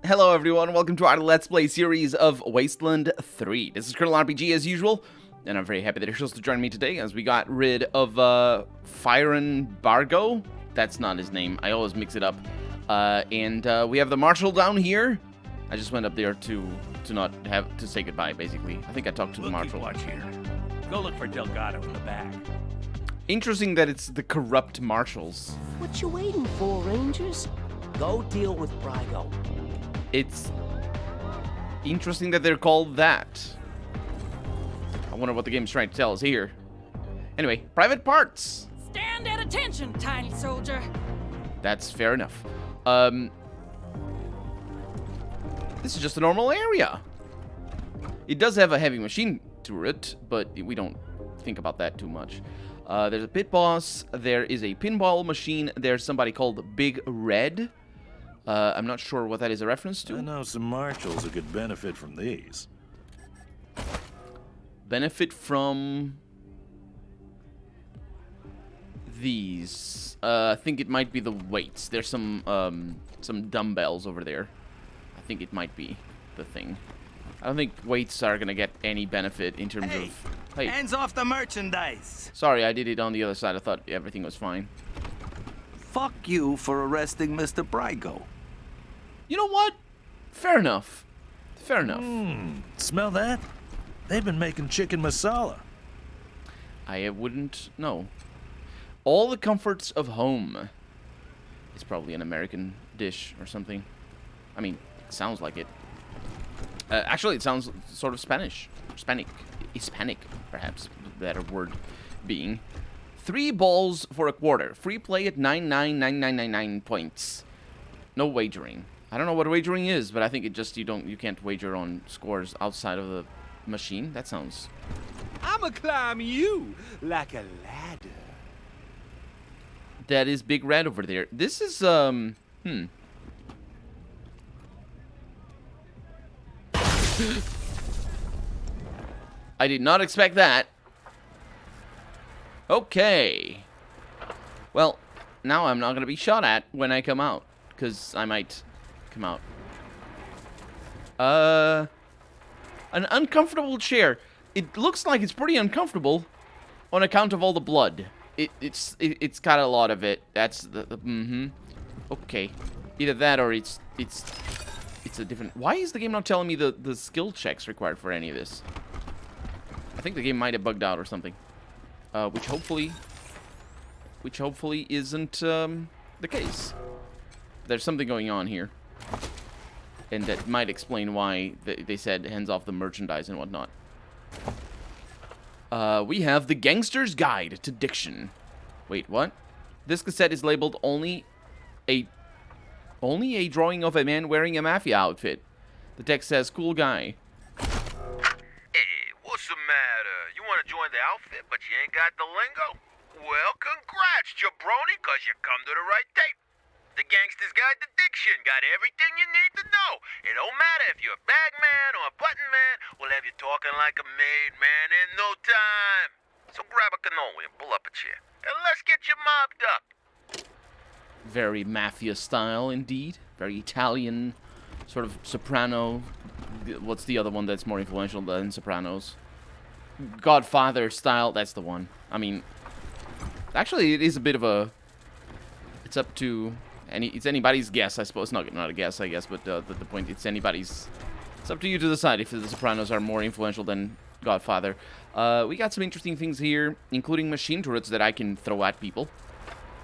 Hello everyone, welcome to our Let's Play series of Wasteland 3. This is Colonel RPG as usual, and I'm very happy that you're supposed to join me today as we got rid of Brygo. That's not his name, I always mix it up. And we have the Marshal down here. I just went up there to not have to say goodbye, basically. I think I talked to the Marshal. Watch here. Go look for Delgado in the back. Interesting that it's the corrupt Marshals. What you waiting for, Rangers? Go deal with Brygo. It's interesting that they're called that. I wonder what the game's trying to tell us here. Anyway, private parts. Stand at attention, tiny soldier. That's fair enough. This is just a normal area. It does have a heavy machine turret, but we don't think about that too much. There's a pit boss. There is a pinball machine. There's somebody called Big Red. I'm not sure what that is a reference to. I know some marshals who could benefit from these. Benefit from these. I think it might be the weights. There's some dumbbells over there. I think it might be the thing. I don't think weights are gonna get any benefit in terms of... Hey, hands off the merchandise. Sorry, I did it on the other side. I thought everything was fine. Fuck you for arresting Mr. Brygo. You know what? Fair enough. Fair enough. Smell that? They've been making chicken masala. I wouldn't know. All the comforts of home. It's probably an American dish or something. I mean, it sounds like it. Actually, it sounds sort of Spanish. Hispanic, perhaps. Better word being. 3 balls for a quarter. Free play at 999999 points. No wagering. I don't know what wagering is, but I think it just you can't wager on scores outside of the machine. That sounds... I'ma climb you like a ladder. That is Big Red over there. This is I did not expect that. Okay. Well, now I'm not going to be shot at when I come out. Because I might come out. An uncomfortable chair. It looks like it's pretty uncomfortable on account of all the blood. It's got a lot of it. That's the Okay. Either that or it's a different... Why is the game not telling me the skill checks required for any of this? I think the game might have bugged out or something. Which hopefully isn't the case. There's something going on here. And that might explain why they said hands off the merchandise and whatnot. We have The Gangster's Guide to Diction. Wait, what? This cassette is labeled only a drawing of a man wearing a mafia outfit. The text says, cool guy. Hey, what's the matter? You want to join the outfit, but you ain't got the lingo? Well, congrats, jabroni, because you come to the right tape. The Gangster's Guide to Diction got everything you need to know. It don't matter if you're a bag man or a button man, we'll have you talking like a made man in no time. So grab a cannoli and pull up a chair, and let's get you mobbed up. Very mafia style, indeed. Very Italian, sort of soprano. What's the other one that's more influential than Sopranos? Godfather style, that's the one. I mean, actually, it is a bit of a... It's up to... It's anybody's guess, I suppose. Not a guess, I guess, but the point, it's anybody's... It's up to you to decide if the Sopranos are more influential than Godfather. We got some interesting things here, including machine turrets that I can throw at people.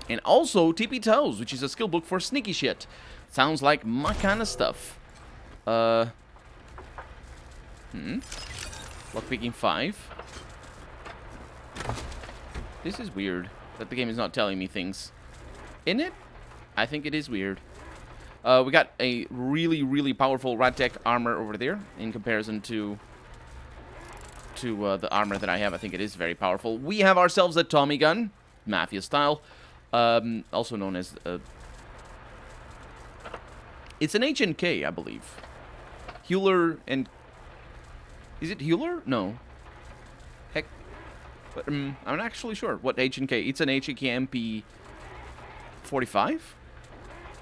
And also Tippy Toes, which is a skill book for sneaky shit. Sounds like my kind of stuff. Lockpicking 5. This is weird that the game is not telling me things. In it? I think it is weird. We got a really, really powerful Radtech armor over there in comparison to the armor that I have. I think it is very powerful. We have ourselves a Tommy gun, Mafia style. Also known as... it's an H&K, I believe. Hewler and... Is it Hewler? No. Heck... But, I'm not actually sure what H&K... It's an H&K MP... 45?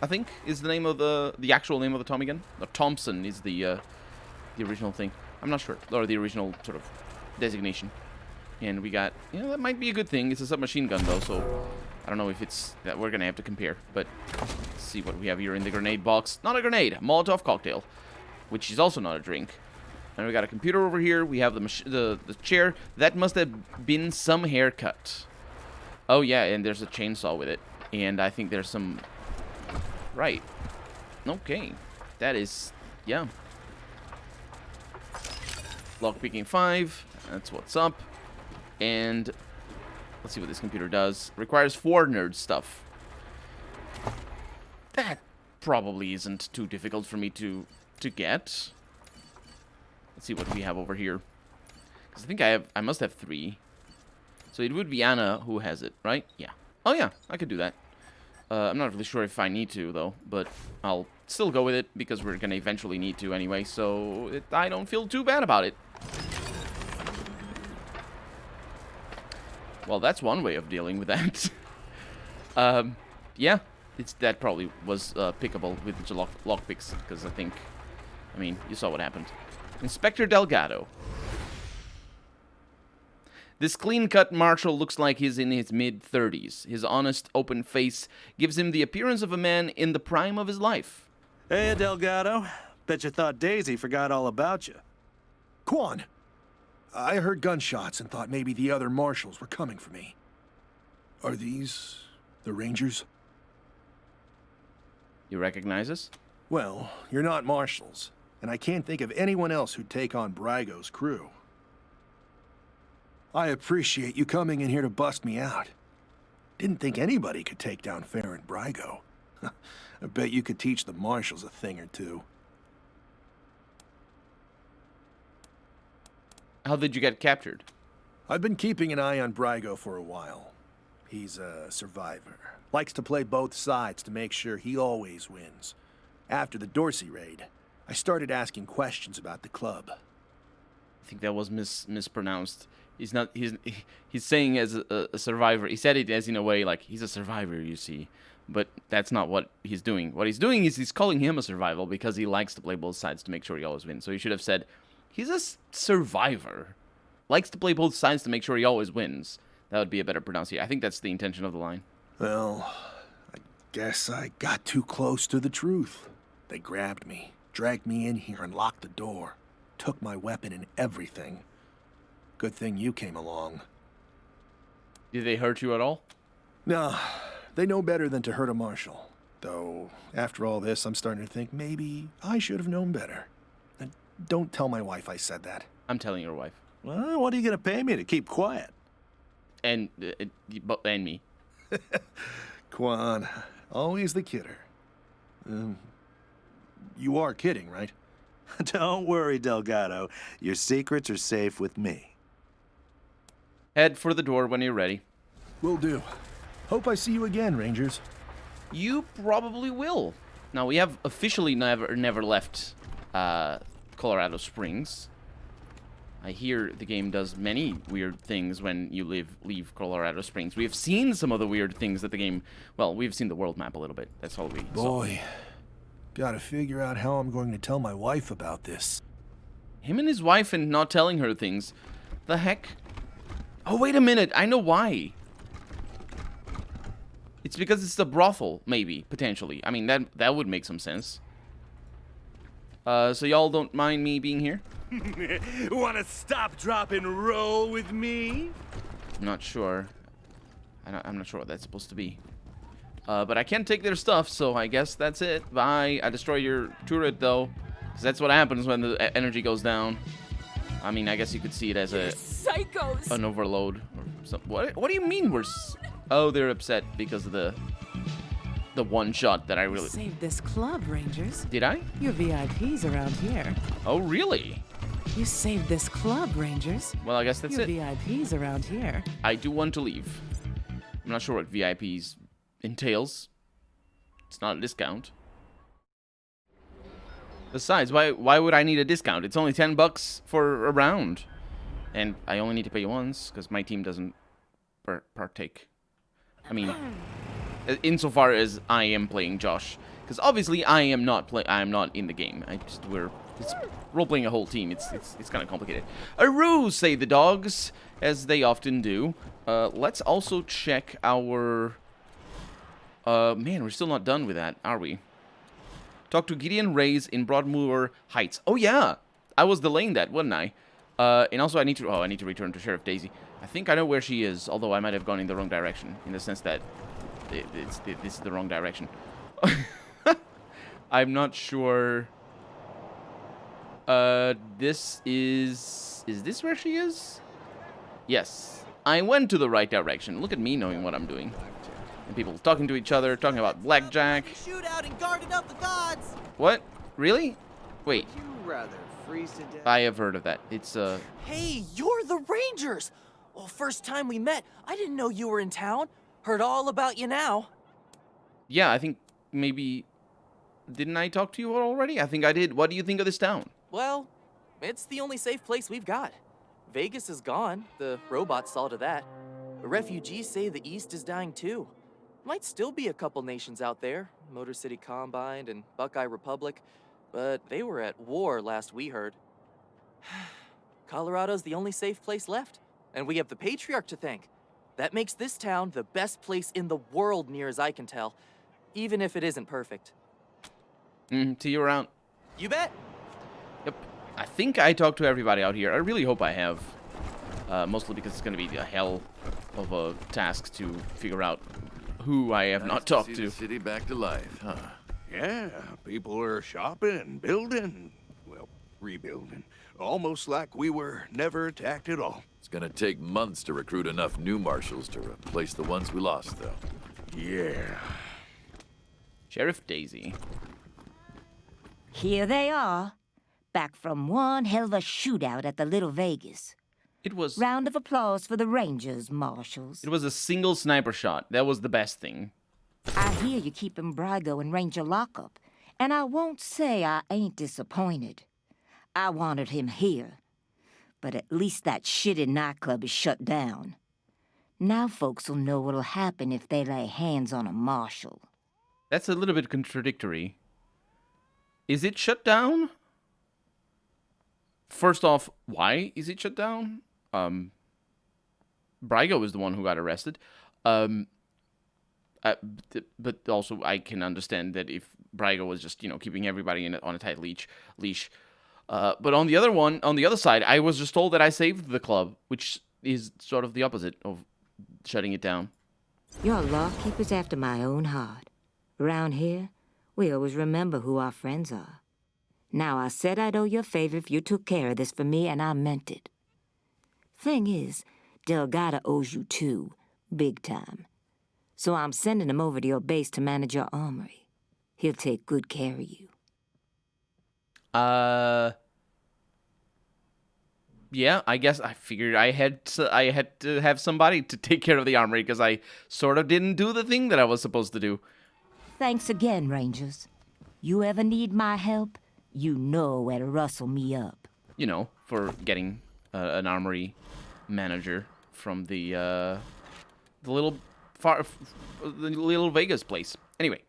I think, is the name of the actual name of the Tommy gun. Or Thompson is the original thing. I'm not sure, or the original sort of designation. And we got, you know, that might be a good thing. It's a submachine gun though, so I don't know if it's that we're gonna have to compare. But let's see what we have here in the grenade box. Not a grenade, a Molotov cocktail, which is also not a drink. And we got a computer over here. We have the chair. That must have been some haircut. Oh yeah, and there's a chainsaw with it. And I think there's some... Right. Okay. That is... Yeah. Lockpicking 5. That's what's up. And... Let's see what this computer does. Requires 4 nerd stuff. That probably isn't too difficult for me to get. Let's see what we have over here. Because I think I must have 3. So it would be Anna who has it, right? Yeah. Oh yeah, I could do that. I'm not really sure if I need to, though. But I'll still go with it, because we're going to eventually need to anyway. So I don't feel too bad about it. Well, that's one way of dealing with that. Yeah. That probably was pickable with the lockpicks. Because I think... I mean, you saw what happened. Inspector Delgado. This clean-cut Marshal looks like he's in his mid-30s. His honest, open face gives him the appearance of a man in the prime of his life. Hey, Delgado. Bet you thought Daisy forgot all about you. Quan, I heard gunshots and thought maybe the other marshals were coming for me. Are these the Rangers? You recognize us? Well, you're not marshals, and I can't think of anyone else who'd take on Brygo's crew. I appreciate you coming in here to bust me out. Didn't think anybody could take down Farron Brygo. I bet you could teach the marshals a thing or two. How did you get captured? I've been keeping an eye on Brygo for a while. He's a survivor. Likes to play both sides to make sure he always wins. After the Dorsey raid, I started asking questions about the club. I think that was mispronounced. He's not. He's saying as a survivor. He said it as in a way like he's a survivor, you see. But that's not what he's doing. What he's doing is he's calling him a survival because he likes to play both sides to make sure he always wins. So he should have said, he's a survivor. Likes to play both sides to make sure he always wins. That would be a better pronunciation. I think that's the intention of the line. Well, I guess I got too close to the truth. They grabbed me, dragged me in here and locked the door. Took my weapon and everything. Good thing you came along. Did they hurt you at all? No, they know better than to hurt a marshal. Though, after all this, I'm starting to think maybe I should have known better. And don't tell my wife I said that. I'm telling your wife. Well, what are you going to pay me to keep quiet? And me. Quan, always the kidder. You are kidding, right? Don't worry, Delgado. Your secrets are safe with me. Head for the door when you're ready. Will do. Hope I see you again, Rangers. You probably will. Now, we have officially never left Colorado Springs. I hear the game does many weird things when you leave Colorado Springs. We have seen some of the weird things that the game... Well, we've seen the world map a little bit. That's all we saw. Boy, gotta figure out how I'm going to tell my wife about this. Him and his wife and not telling her things. The heck? Oh, wait a minute. I know why. It's because it's the brothel, maybe, potentially. I mean, that would make some sense. So y'all don't mind me being here? Wanna stop, drop, and roll with me? I'm not sure. I'm not sure what that's supposed to be. But I can't take their stuff, so I guess that's it. Bye. I destroy your turret, though. Because that's what happens when the energy goes down. I mean, I guess you could see it as Psychos! an overload. Or something. What do you mean we're... Oh, they're upset because of the one shot that I really... Saved this club, Rangers. Did I? You're VIPs around here. Oh, really? You saved this club, Rangers. Well, I guess that's You're it. VIPs around here. I do want to leave. I'm not sure what VIPs entails. It's not a discount. Besides, why would I need a discount? It's only $10 for a round. And I only need to pay you once, because my team doesn't partake. I mean, insofar as I am playing Josh, because obviously I am not in the game. It's role-playing a whole team. It's kind of complicated. A ruse, say the dogs, as they often do. Let's also check our. Man, we're still not done with that, are we? Talk to Gideon Reyes in Broadmoor Heights. Oh yeah, I was delaying that, wasn't I? And also I need to return to Sheriff Daisy. I think I know where she is, although I might have gone in the wrong direction, in the sense that this is the wrong direction. I'm not sure. Is this where she is? Yes. I went to the right direction. Look at me knowing what I'm doing. And people talking to each other, talking about blackjack. Shootout and guarded up the gods. What? Really? Wait. Would you rather freeze to death? I have heard of that. It's, Hey, you're the Rangers! Well, first time we met, I didn't know you were in town. Heard all about you now. Yeah, I think maybe... Didn't I talk to you already? I think I did. What do you think of this town? Well, it's the only safe place we've got. Vegas is gone. The robots saw to that. The refugees say the East is dying too. Might still be a couple nations out there. Motor City Combine and Buckeye Republic. But they were at war last we heard. Colorado's the only safe place left. And we have the Patriarch to thank. That makes this town the best place in the world, near as I can tell. Even if it isn't perfect. See you around. You bet. Yep. I think I talked to everybody out here. I really hope I have. Mostly because it's going to be a hell of a task to figure out who I have not talked to. The city back to life, huh? Yeah, people are shopping, building, well, rebuilding. Almost like we were never attacked at all. It's gonna take months to recruit enough new marshals to replace the ones we lost, though. Yeah. Sheriff Daisy. Here they are, back from one hell of a shootout at the Little Vegas. It was... Round of applause for the Rangers, Marshals. It was a single sniper shot. That was the best thing. I hear you keeping Brygo in Ranger lockup, and I won't say I ain't disappointed. I wanted him here, but at least that shitty nightclub is shut down. Now folks will know what'll happen if they lay hands on a Marshal. That's a little bit contradictory. Is it shut down? First off, why is it shut down? Brygo is the one who got arrested. But also, I can understand that if Brygo was just, keeping everybody on a tight leash. But on the other side, I was just told that I saved the club, which is sort of the opposite of shutting it down. Your law keeper's after my own heart. Around here, we always remember who our friends are. Now, I said I'd owe you a favor if you took care of this for me, and I meant it. Thing is, Delgado owes you too, big time. So I'm sending him over to your base to manage your armory. He'll take good care of you. Yeah, I guess I figured I had to have somebody to take care of the armory because I sort of didn't do the thing that I was supposed to do. Thanks again, Rangers. You ever need my help, you know where to rustle me up. For getting an armory manager from the little Vegas place. Anyway,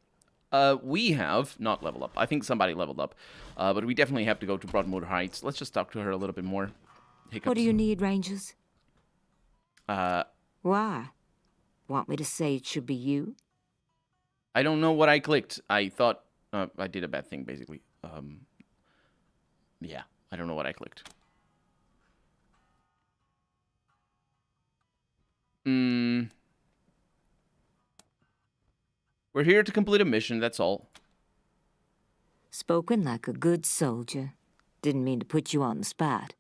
we have not leveled up. I think somebody leveled up, but we definitely have to go to Broadmoor Heights. Let's just talk to her a little bit more. Hiccups. What do you need, Rangers? Why? Want me to say it should be you? I don't know what I clicked. I thought I did a bad thing, basically. Yeah, I don't know what I clicked. We're here to complete a mission, that's all. Spoken like a good soldier. Didn't mean to put you on the spot.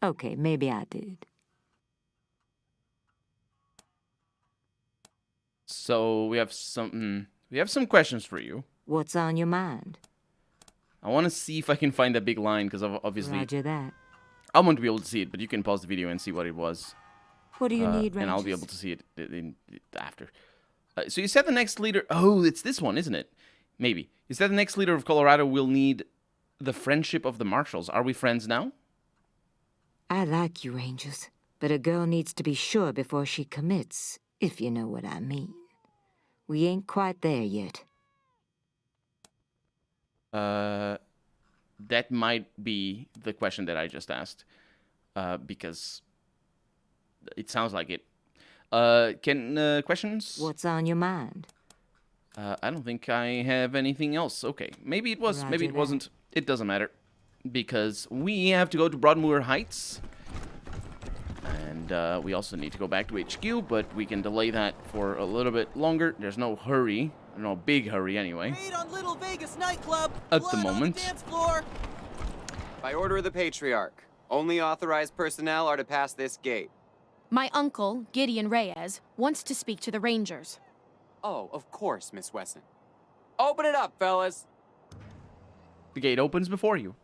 Okay, maybe I did. So we have some questions for you. What's on your mind? I want to see if I can find that big line, because obviously... Roger that. I won't be able to see it, but you can pause the video and see what it was. What do you need, Rangers? And I'll be able to see it after. So you said the next leader... Oh, it's this one, isn't it? Maybe. You said the next leader of Colorado will need the friendship of the Marshals. Are we friends now? I like you, Rangers, but a girl needs to be sure before she commits, if you know what I mean. We ain't quite there yet. That might be the question that I just asked. Because it sounds like it. Questions? What's on your mind? I don't think I have anything else. Okay, maybe it was, maybe it wasn't. It doesn't matter. Because we have to go to Broadmoor Heights. And we also need to go back to HQ, but we can delay that for a little bit longer. There's no hurry. No big hurry, anyway. Raid on Little Vegas nightclub. At the Blood moment. On the dance floor. By order of the Patriarch, only authorized personnel are to pass this gate. My uncle, Gideon Reyes, wants to speak to the Rangers. Oh, of course, Miss Wesson. Open it up, fellas. The gate opens before you.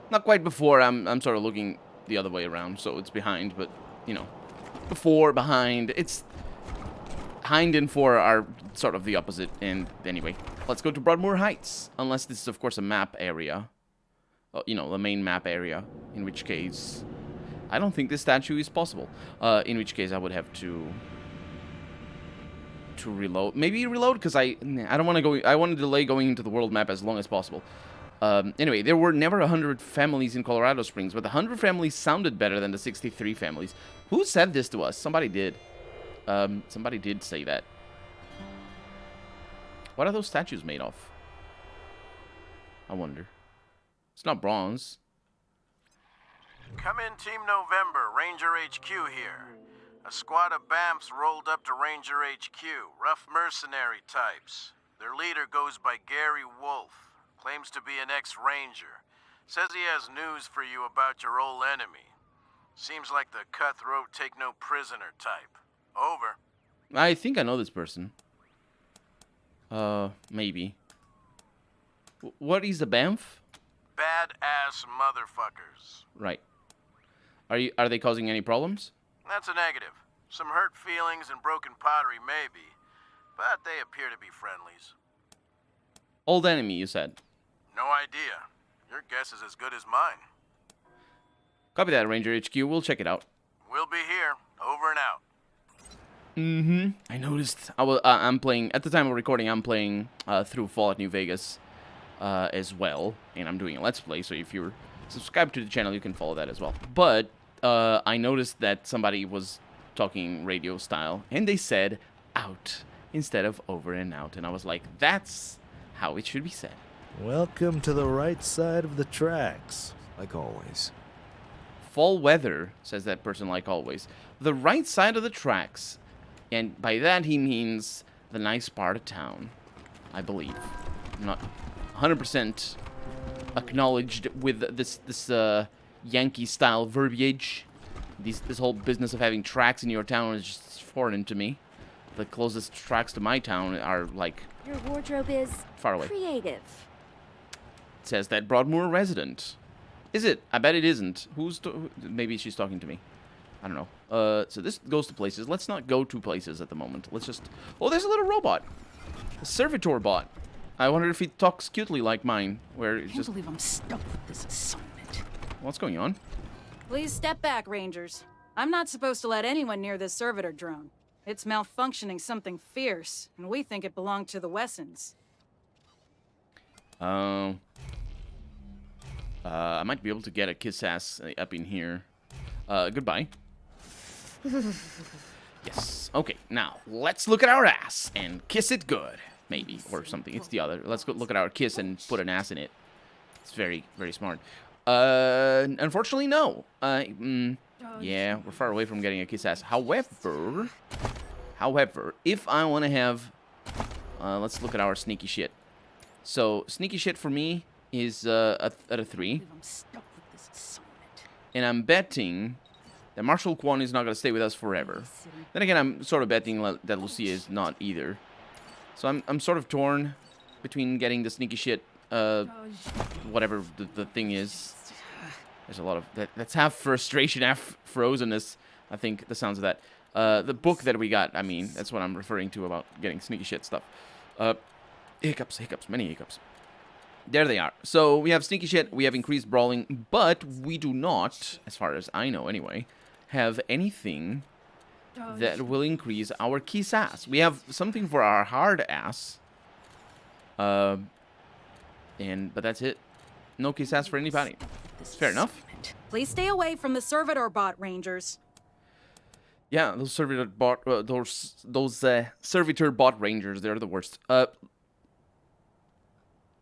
Not quite before. I'm sort of looking the other way around, so it's behind, but, you know, before, behind. It's hind and fore are sort of the opposite. And anyway, let's go to Broadmoor Heights. Unless this is, of course, a map area. You know, the main map area. In which case, I don't think this statue is possible. In which case, I would have to reload. Maybe reload, because I don't want to go. I want to delay going into the world map as long as possible. Anyway, there were never 100 families in Colorado Springs, but the 100 families sounded better than the 63 families. Who said this to us? Somebody did. Somebody did say that. What are those statues made of? I wonder. It's not bronze. Come in, Team November. Ranger HQ here. A squad of BAMFs rolled up to Ranger HQ. Rough mercenary types. Their leader goes by Gary Wolf. Claims to be an ex-ranger. Says he has news for you about your old enemy. Seems like the cutthroat take-no-prisoner type. Over. I think I know this person. Maybe. What is the BAMF? Badass motherfuckers. Right. Are they causing any problems? That's a negative. Some hurt feelings and broken pottery, maybe. But they appear to be friendlies. Old enemy, you said. No idea. Your guess is as good as mine. Copy that, Ranger HQ. We'll check it out. We'll be here. Over and out. Mm-hmm. I noticed. I'm playing, at the time of recording, I'm playing through Fallout New Vegas as well. And I'm doing a Let's Play, so if you're subscribed to the channel, you can follow that as well. But I noticed that somebody was talking radio style, and they said out instead of over and out. And I was like, that's how it should be said. Welcome to the right side of the tracks, like always. Fall weather, says that person, like always. The right side of the tracks. And by that he means the nice part of town, I believe. I'm not 100% acknowledged with this Yankee-style verbiage. This whole business of having tracks in your town is just foreign to me. The closest tracks to my town are, like, your wardrobe is far away. Creative. It says that Broadmoor resident. Is it? I bet it isn't. Maybe she's talking to me. I don't know. So this goes to places. Let's not go to places at the moment. Let's just... Oh, there's a little robot. A servitor bot. I wonder if he talks cutely like mine, where it's just... I can't believe I'm stuck with this assignment. What's going on? Please step back, Rangers. I'm not supposed to let anyone near this servitor drone. It's malfunctioning something fierce, and we think it belonged to the Wessons. I might be able to get a kiss ass up in here. Goodbye. Yes. Okay, now, let's look at our ass and kiss it good. Maybe, or something. It's the other. Let's go look at our kiss and put an ass in it. It's very, very smart. Unfortunately, no. Yeah, we're far away from getting a kiss ass. However, if I want to have... let's look at our sneaky shit. So, sneaky shit for me is at a 3. And I'm betting that Marshal Quan is not going to stay with us forever. Then again, I'm sort of betting that Lucia is not either. So I'm sort of torn between getting the sneaky shit, whatever the thing is. There's a lot of... That's half frustration, half frozenness, I think, the sounds of that. The book that we got, I mean, that's what I'm referring to about getting sneaky shit stuff. Hiccups, many hiccups. There they are. So we have sneaky shit, we have increased brawling, but we do not, as far as I know anyway, have anything that will increase our kiss-ass. We have something for our hard ass. But that's it. No kiss-ass for anybody. Fair enough. Please stay away from the servitor bot, Rangers. Yeah, those servitor bot, servitor bot rangers, they're the worst.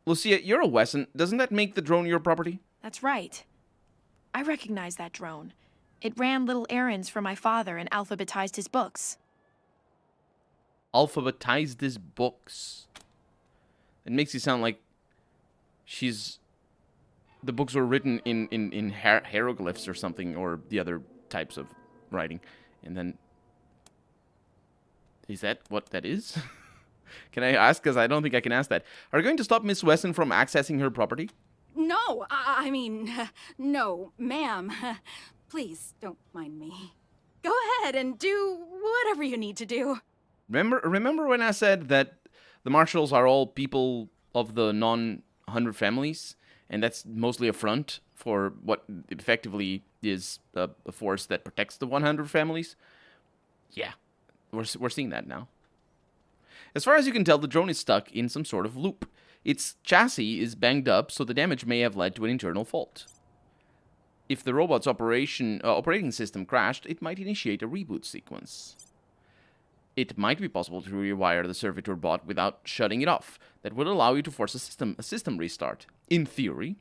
Lucia, you're a Wesson. Doesn't that make the drone your property? That's right. I recognize that drone. It ran little errands for my father and alphabetized his books. Alphabetized his books. It makes you sound like the books were written in hieroglyphs or something, or the other types of writing. And then, is that what that is? Can I ask? Because I don't think I can ask that. Are you going to stop Miss Wesson from accessing her property? No, I mean, no, ma'am. Please don't mind me. Go ahead and do whatever you need to do. Remember when I said that the Marshals are all people of the non-100 families? And that's mostly a front for what effectively is a force that protects the 100 families? Yeah, we're seeing that now. As far as you can tell, the drone is stuck in some sort of loop. Its chassis is banged up, so the damage may have led to an internal fault. If the robot's operating system crashed, it might initiate a reboot sequence. It might be possible to rewire the servitor bot without shutting it off. That would allow you to force a system restart. In theory.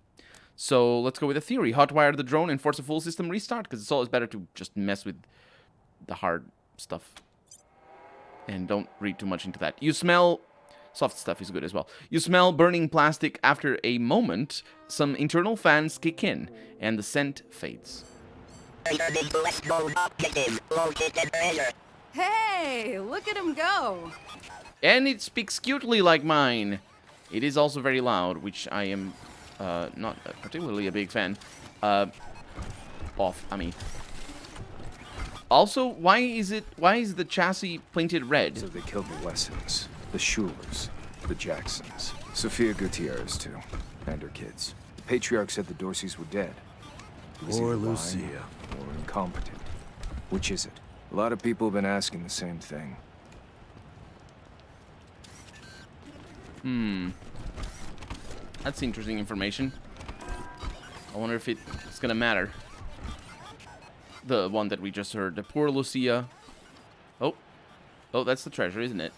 So let's go with a theory. Hotwire the drone and force a full system restart, because it's always better to just mess with the hard stuff. And don't read too much into that. You smell... Soft stuff is good as well. You smell burning plastic. After a moment, some internal fans kick in, and the scent fades. Hey, look at him go. And it speaks cutely like mine. It is also very loud, which I am not particularly a big fan of. I mean, also, why is the chassis painted red? So they killed the Wessons, the Schulers, the Jacksons, Sophia Gutierrez too, and her kids. The patriarch said the Dorseys were dead. Or Lucia. Or incompetent. Which is it? A lot of people have been asking the same thing. That's interesting information. I wonder if it's gonna matter. The one that we just heard. The poor Lucia. Oh, that's the treasure, isn't it?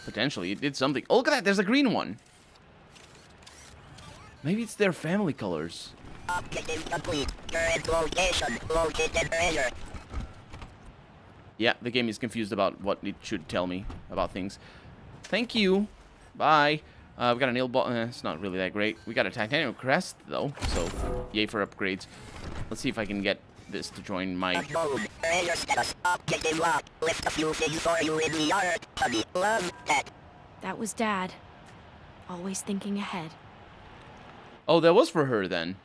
Potentially, it did something. Oh, look at that, there's a green one. Maybe it's their family colors. Objective complete. Current location. Located treasure. Yeah, the game is confused about what it should tell me about things. Thank you. Bye. We got a nail ball. It's not really that great. We got a titanium crest, though. So, yay for upgrades. Let's see if I can get this to join my... Treasure status. Objective lock. List a few things for you in the yard. Honey, love that. That was Dad. Always thinking ahead. Oh, that was for her, then.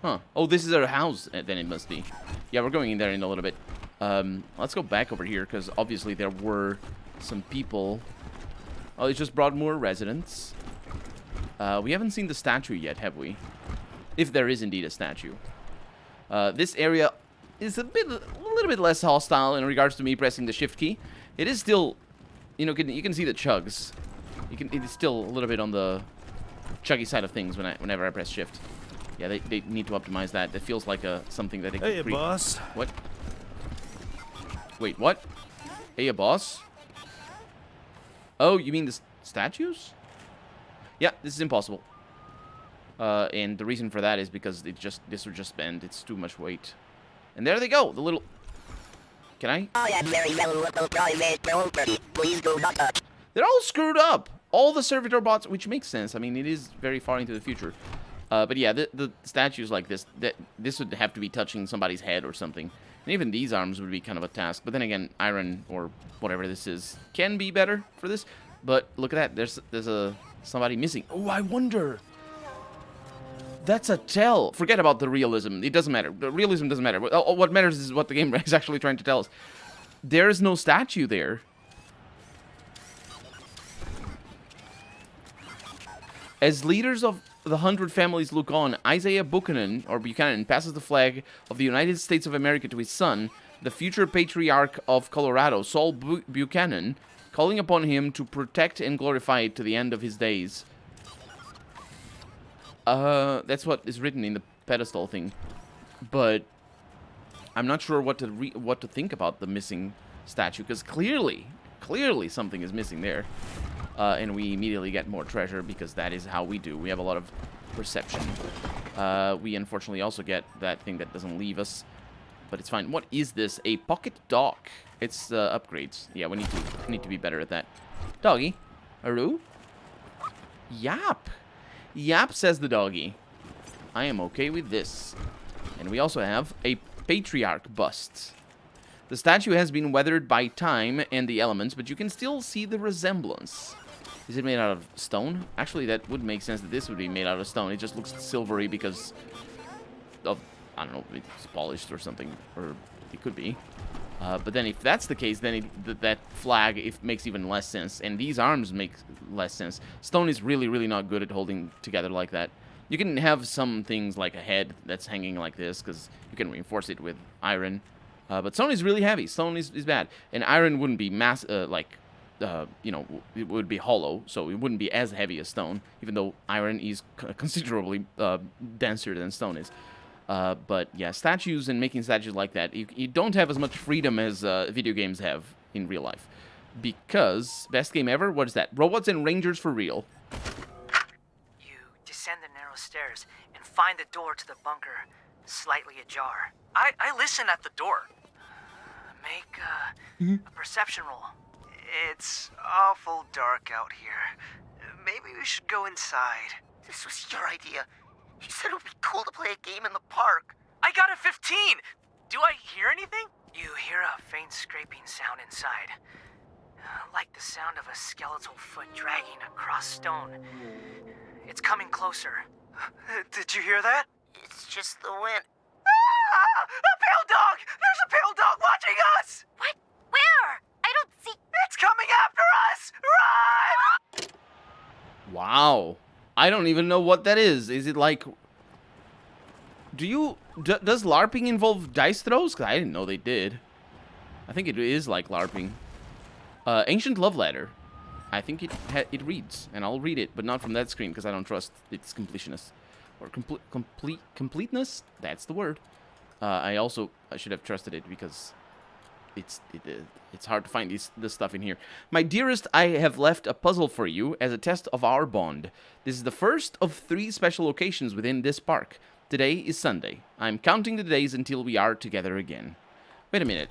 Huh. Oh, this is her house, then it must be. Yeah, we're going in there in a little bit. Let's go back over here, because obviously there were some people... Oh, it's just Broadmoor residents. We haven't seen the statue yet, have we? If there is indeed a statue. This area is a little bit less hostile in regards to me pressing the shift key. It is still, you know, you can see the chugs. It's still a little bit on the chuggy side of things whenever I press shift. Yeah, they need to optimize that. That feels like something that they could Hey, boss. What? Wait, what? Hey, boss. Oh, you mean the statues? Yeah, this is impossible. And the reason for that is because this would just bend. It's too much weight. And there they go. The little... Can I? I am very valuable private property. Please do not touch. They're all screwed up. All the servitor bots, which makes sense. I mean, it is very far into the future. But yeah, the statues like this, this would have to be touching somebody's head or something. And even these arms would be kind of a task. But then again, iron or whatever this is can be better for this. But look at that. There's somebody missing. Oh, I wonder. That's a tell. Forget about the realism. It doesn't matter. The realism doesn't matter. What matters is what the game is actually trying to tell us. There is no statue there. As leaders of the 100 families look on, Isaiah Buchanan, or Buchanan, passes the flag of the United States of America to his son, the future Patriarch of Colorado, Saul Buchanan, calling upon him to protect and glorify it to the end of his days. That's what is written in the pedestal thing. But I'm not sure what to think about the missing statue, because clearly something is missing there. And we immediately get more treasure, because that is how we do. We have a lot of perception. We unfortunately also get that thing that doesn't leave us, but it's fine. What is this? A pocket dock. It's upgrades. Yeah, we need to be better at that. Doggy, Aru? Yap. Yap, says the doggy. I am okay with this. And we also have a Patriarch bust. The statue has been weathered by time and the elements, but you can still see the resemblance. Is it made out of stone? Actually, that would make sense that this would be made out of stone. It just looks silvery because of, I don't know, it's polished or something. Or it could be. But then if that's the case, then that flag makes even less sense. And these arms make less sense. Stone is really, really not good at holding together like that. You can have some things like a head that's hanging like this, because you can reinforce it with iron. But stone is really heavy. Stone is bad. And iron wouldn't be you know, it would be hollow, so it wouldn't be as heavy as stone, even though iron is considerably denser than stone is. But yeah, statues and making statues like that, you don't have as much freedom as video games have in real life. Because, best game ever? What is that? Robots and Rangers for real. You descend the narrow stairs and find the door to the bunker slightly ajar. I listen at the door. Make a perception roll. It's awful dark out here. Maybe we should go inside. This was your idea. You said it would be cool to play a game in the park. I got a 15! Do I hear anything? You hear a faint scraping sound inside. Like the sound of a skeletal foot dragging across stone. It's coming closer. Did you hear that? It's just the wind. Ah! A pale dog! There's a pale dog watching us! What? Where? I don't see... It's coming after us! Run! Wow. I don't even know what that is. Is it like... Does LARPing involve dice throws? Because I didn't know they did. I think it is like LARPing. Ancient Love Letter. I think it reads, and I'll read it, but not from that screen, because I don't trust its completionist. Or completeness? That's the word. I should have trusted it, because it's hard to find this stuff in here. My dearest, I have left a puzzle for you as a test of our bond. This is the first of 3 special locations within this park. Today is Sunday. I'm counting the days until we are together again. Wait a minute.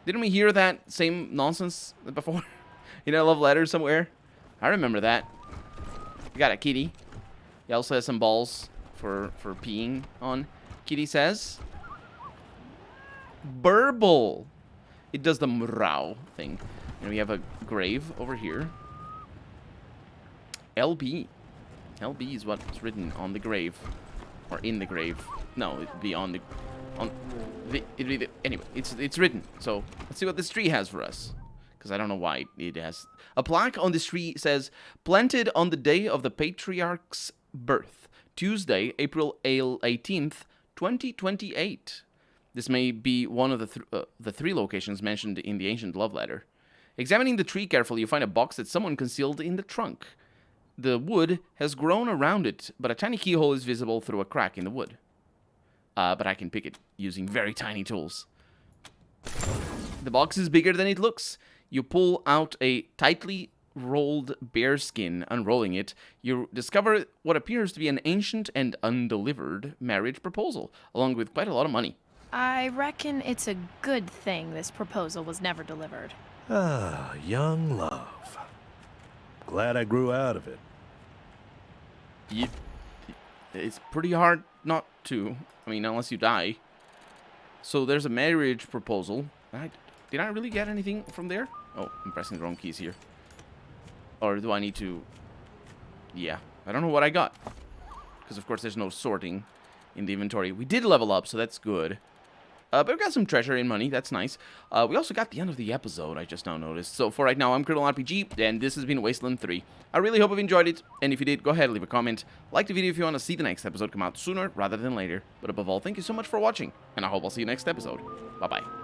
Didn't we hear that same nonsense before? In a love letter somewhere? I remember that. We got a kitty. He also has some balls for peeing on. Kitty says... Burble. It does the mrau thing. And we have a grave over here. LB. LB is what's written on the grave. Or in the grave. No, it'd be on the... Anyway, it's written. So, let's see what this tree has for us. Because I don't know why it has... A plaque on this tree says, planted on the day of the Patriarch's birth. Tuesday, April 18th, 2028. This may be one of the 3 locations mentioned in the ancient love letter. Examining the tree carefully, you find a box that someone concealed in the trunk. The wood has grown around it, but a tiny keyhole is visible through a crack in the wood. But I can pick it using very tiny tools. The box is bigger than it looks. You pull out a tightly rolled bearskin. Unrolling it, you discover what appears to be an ancient and undelivered marriage proposal, along with quite a lot of money. I reckon it's a good thing this proposal was never delivered. Ah, young love. Glad I grew out of it. It's pretty hard not to. I mean, unless you die. So there's a marriage proposal. Did I really get anything from there? Oh, I'm pressing the wrong keys here. Or do I need to... Yeah, I don't know what I got. Because, of course, there's no sorting in the inventory. We did level up, so that's good. But we got some treasure and money. That's nice. We also got the end of the episode, I just now noticed. So for right now, I'm Colonel RPG, and this has been Wasteland 3. I really hope you've enjoyed it, and if you did, go ahead and leave a comment. Like the video if you want to see the next episode come out sooner rather than later. But above all, thank you so much for watching, and I hope I'll see you next episode. Bye-bye.